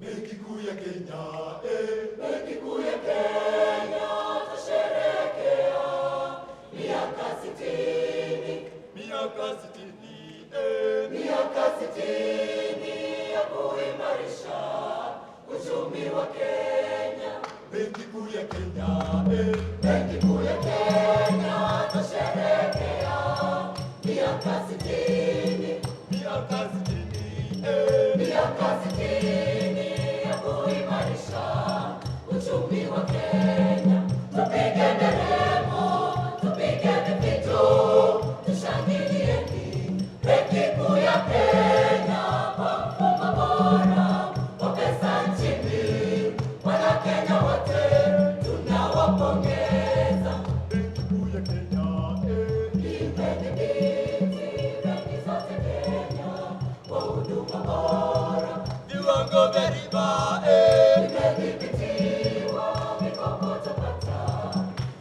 Benki Kuu ya Kenya, Benki Kuu ya Kenya tusherehekea miaka 60. miaka 60, Miaka 60 ya kuimarisha uchumi wa Kenya. Benki Kuu ya Kenya, Benki Kuu ya Kenya tusherehekea miaka 60. miaka 60, Miaka 60 ya kuimarisha uchumi wa Kenya. Tupige nderemo, tupige vifijo, tushangilieni Benki Kuu ya Kenya kwa mfumo bora wa pesa nchini. Wanakenya wote tunawapongeza. Benki Kuu ya Kenya, Imedhibiti benki zote Kenya kwa huduma bora. viwango vya riba, Imedhibitiwa mikopo tupata,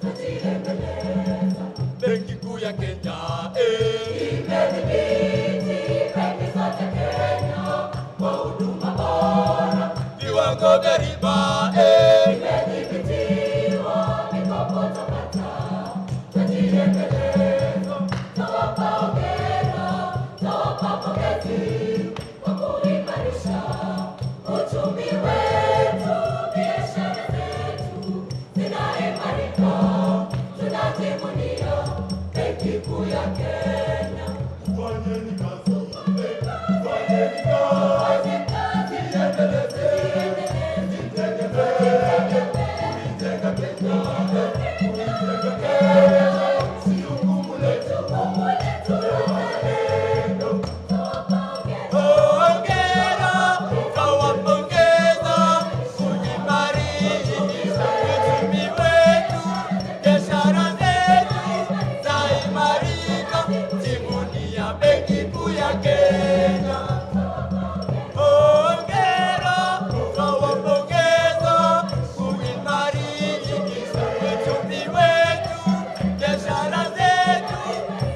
tujiendeleza. Benki Kuu ya Kenya, Imedhibiti benki zote Kenya kwa huduma bora. viwango vya riba, Imedhibitiwa mikopo tupata, tujiendeleza. Tawapa hongera, tawapa pongezi kwa kuimarisha uchumi wetu. Biashara zetu zinaimarika, tunajivunia Benki Kuu ya Kenya. fanyeni kazi, fanyeni kazi, Kazi, kujenga Kenya, si jukumu letu, hongera, twawapongeza kuimarisha uchumi wetu, biashara zetu zaimarika, jivunia Benki Kuu ya Kenya. Hongera, twawapongeza kuimarisha uchumi wetu, biashara zetu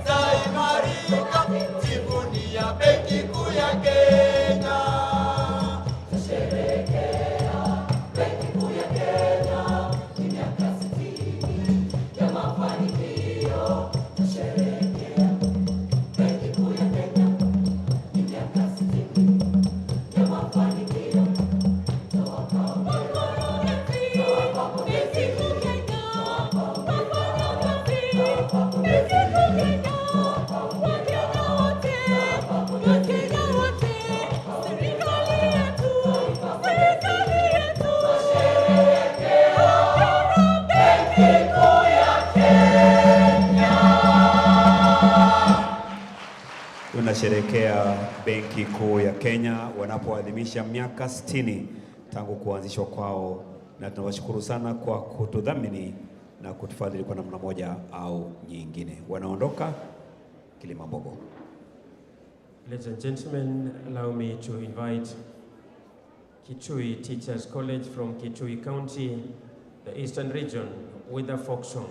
zaimarika, jivunia Benki Kuu ya Kenya. tusherehekea Benki Kuu ya Kenya ni miaka 60 ya mafanikio. Tusherehekea Benki Kuu ya Kenya ni miaka 60 ya mafanikio. Tawapa pongezi, tawapa pongezi, tawapa Tunasherehekea Benki Kuu ya Kenya wanapoadhimisha miaka 60 tangu kuanzishwa kwao, na tunawashukuru sana kwa kutudhamini na kutufadhili kwa namna moja au nyingine. Wanaondoka Kilimambogo. Ladies and gentlemen, allow me to invite Kitui Teachers College from Kitui County, the Eastern Region, with a folk song.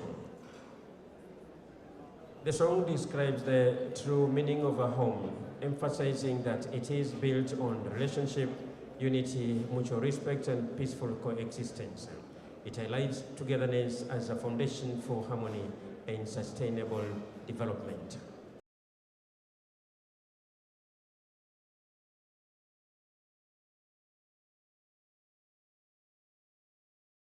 The song describes the true meaning of a home, emphasizing that it is built on relationship, unity, mutual respect, and peaceful coexistence. It highlights togetherness as a foundation for harmony and sustainable development.